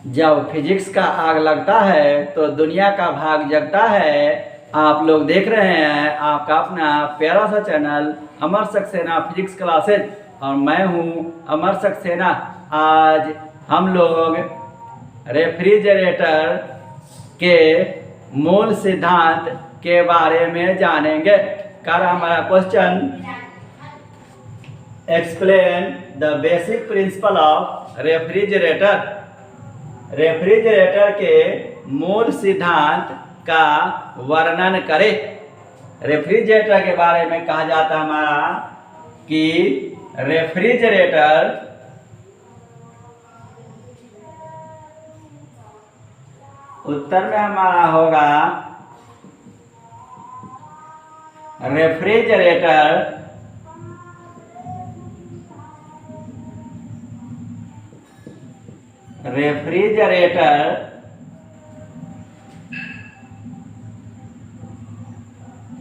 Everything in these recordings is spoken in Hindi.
जब फिजिक्स का आग लगता है तो दुनिया का भाग जगता है। आप लोग देख रहे हैं आपका अपना प्यारा सा चैनल अमर सक्सेना फिजिक्स क्लासेज और मैं हूं अमर सक्सेना। आज हम लोग रेफ्रिजरेटर के मूल सिद्धांत के बारे में जानेंगे। कर हमारा question, explain the basic principle of refrigerator. Refrigerator के मूल सिद्धांत का वर्णन करें। रेफ्रिजरेटर के बारे में कहा जाता है हमारा कि रेफ्रिजरेटर उत्तर में हमारा होगा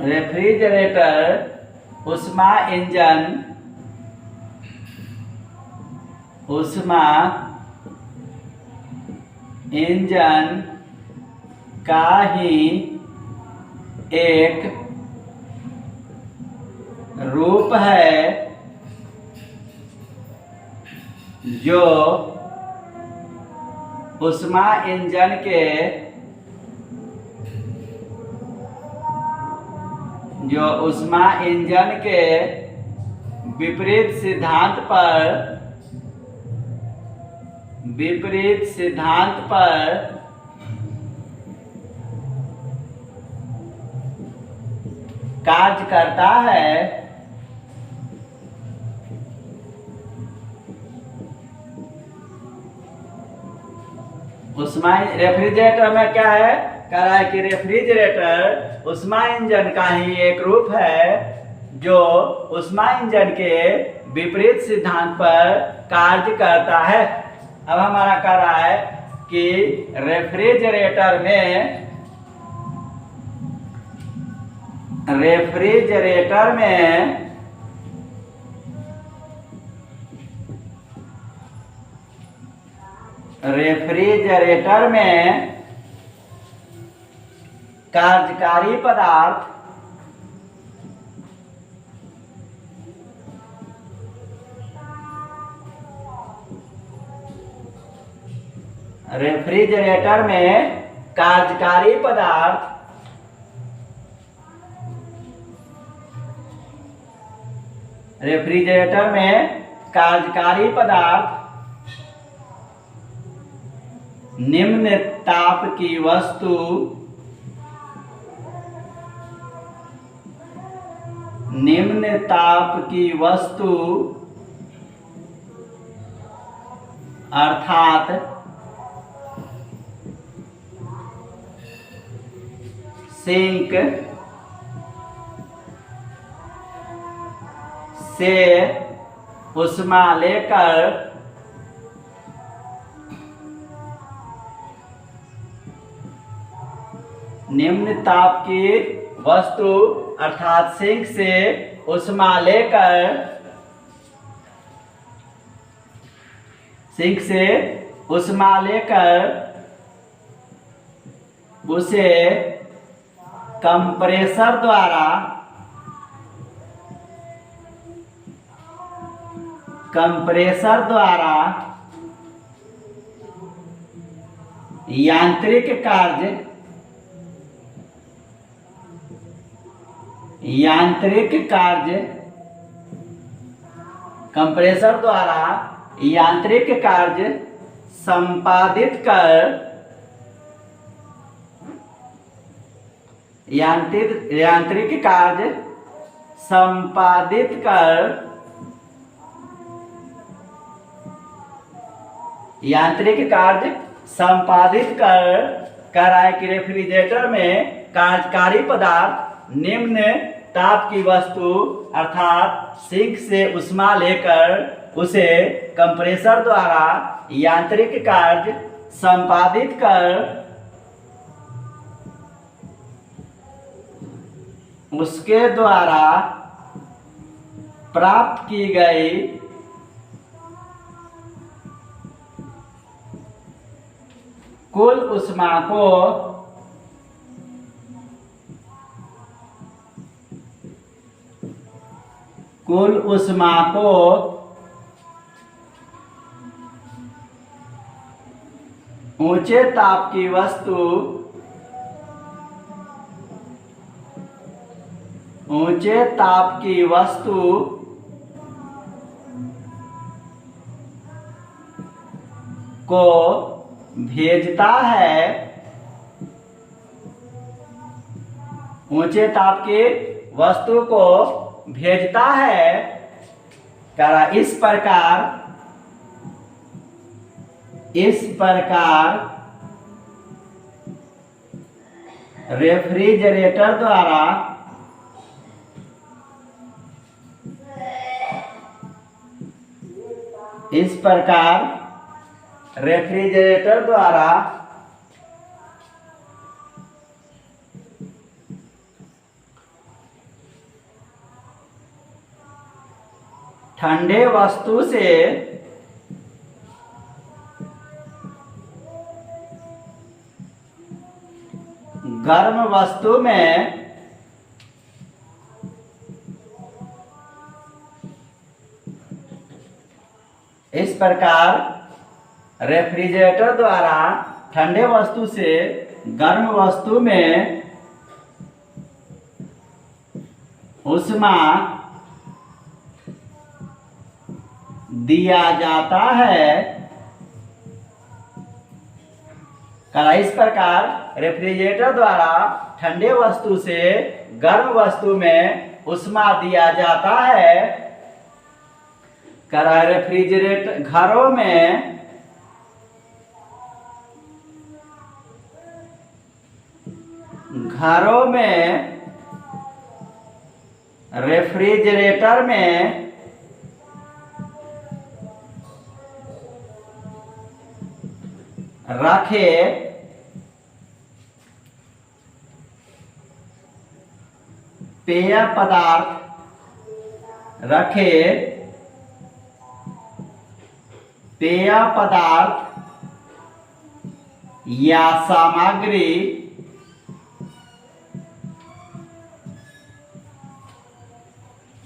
रेफ्रिजरेटर ऊष्मा इंजन का ही एक रूप है जो ऊष्मा इंजन के विपरीत सिद्धांत पर कार्य करता है। रेफ्रिजरेटर में क्या है, कह रहा है कि रेफ्रिजरेटर ऊष्मा इंजन का ही एक रूप है जो ऊष्मा इंजन के विपरीत सिद्धांत पर कार्य करता है। अब हमारा कह रहा है कि रेफ्रिजरेटर में कार्यकारी पदार्थ निम्न ताप की वस्तु अर्थात सिंक से ऊष्मा लेकर निम्न ताप की वस्तु अर्थात सिंक से ऊष्मा लेकर उसे कंप्रेसर द्वारा यांत्रिक कार्य कंप्रेसर द्वारा यांत्रिक कार्य संपादित कर रहा है कि रेफ्रिजरेटर में कार्यकारी पदार्थ निम्न ताप की वस्तु अर्थात सिंक से ऊष्मा लेकर उसे कंप्रेसर द्वारा यांत्रिक कार्य संपादित कर उसके द्वारा प्राप्त की गई कुल ऊष्मा को ऊंचे ताप की वस्तु को भेजता है। ऊंचे ताप की वस्तु को भेजता है। इस प्रकार रेफ्रिजरेटर द्वारा ठंडे वस्तु से गर्म वस्तु में इस प्रकार रेफ्रिजरेटर द्वारा ठंडे वस्तु से गर्म वस्तु में ऊष्मा दिया जाता है। इस प्रकार रेफ्रिजरेटर द्वारा ठंडे वस्तु से गर्म वस्तु में ऊष्मा दिया जाता है। रेफ्रिजरेटर घरों में रेफ्रिजरेटर में रखे पेय पदार्थ या सामग्री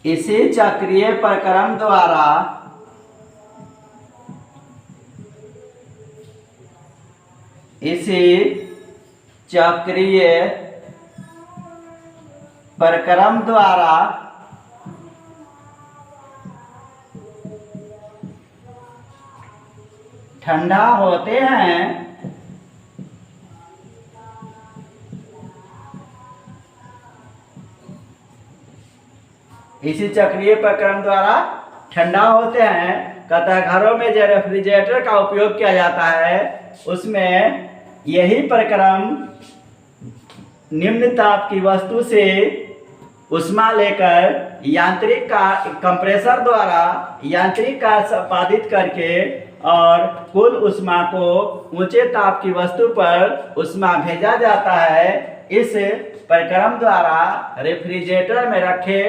इसी चक्रीय प्रक्रम द्वारा ठंडा होते हैं। इसी चक्रीय प्रक्रम द्वारा ठंडा होते हैं। घरों में जो रेफ्रिजरेटर का उपयोग किया जाता है उसमें यही प्रक्रम निम्न ताप की वस्तु से ऊष्मा लेकर यांत्रिक कंप्रेसर द्वारा यांत्रिक कार्य संपादित करके और कुल ऊष्मा को ऊंचे ताप की वस्तु पर ऊष्मा भेजा जाता है। इस प्रक्रम द्वारा रेफ्रिजरेटर में रखे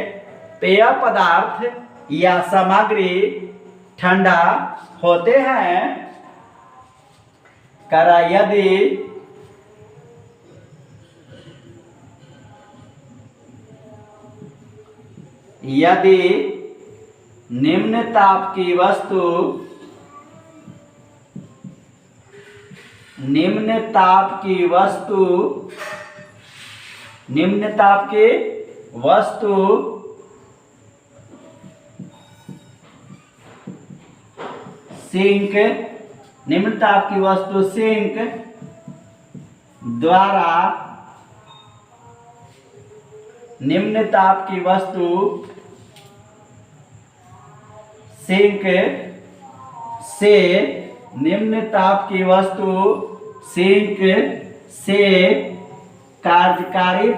पेय पदार्थ या सामग्री ठंडा होते हैं। यदि निम्न ताप की वस्तु सिंक द्वारा निम्न ताप की वस्तु सिंक से कार्यकारी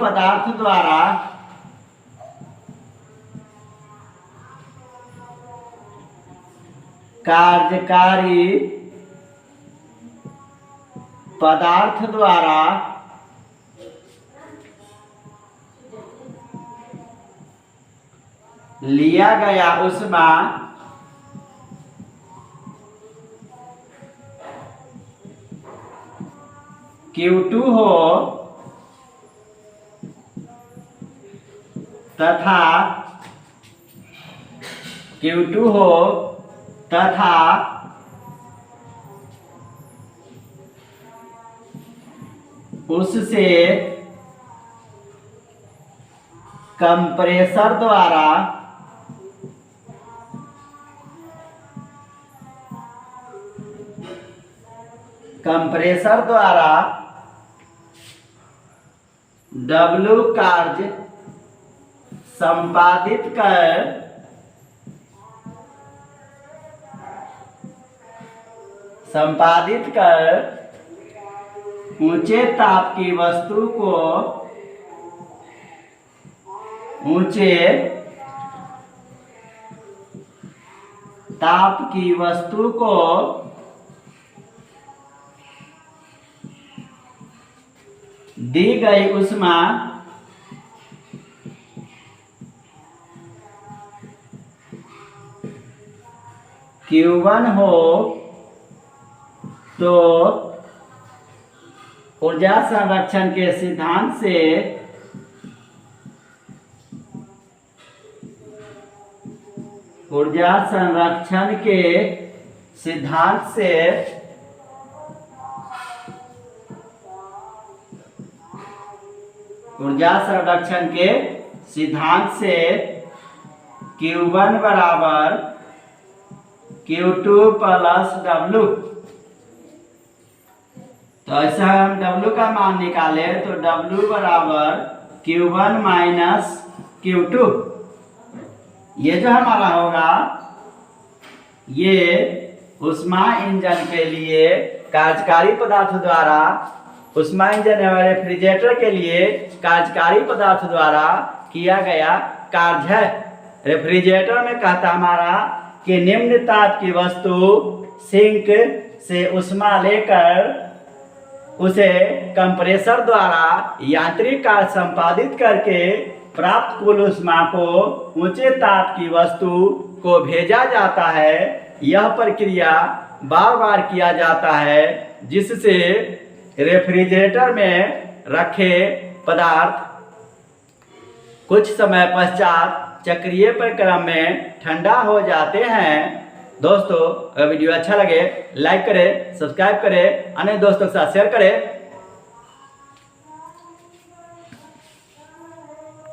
पदार्थ द्वारा लिया गया ऊष्मा Q2 हो तथा उससे कंप्रेसर द्वारा W कार्य संपादित कर ऊंचे ताप की वस्तु को दी गई ऊष्मा Q1 हो तो ऊर्जा संरक्षण के सिद्धांत से Q1 बराबर Q2 प्लस W। तो ऐसा हम W का मान निकाले तो W बराबर Q1 माइनस Q2। ये जो हमारा होगा ये ऊष्मा इंजन के लिए कार्यकारी पदार्थ द्वारा ऊष्मा इंजन एवं रेफ्रिजरेटर के लिए कार्यकारी पदार्थ द्वारा किया गया कार्य है। रेफ्रिजरेटर में कहता हमारा कि निम्न ताप की वस्तु सिंक से ऊष्मा लेकर उसे कंप्रेसर द्वारा यांत्रिक कार्य संपादित करके प्राप्त कुल ऊष्मा को ऊंचे ताप की वस्तु को भेजा जाता है। यह प्रक्रिया बार बार किया जाता है जिससे रेफ्रिजरेटर में रखे पदार्थ कुछ समय पश्चात चक्रीय प्रक्रम में ठंडा हो जाते हैं। दोस्तों अगर वीडियो अच्छा लगे लाइक करें, सब्सक्राइब करें, अन्य दोस्तों के साथ शेयर करें।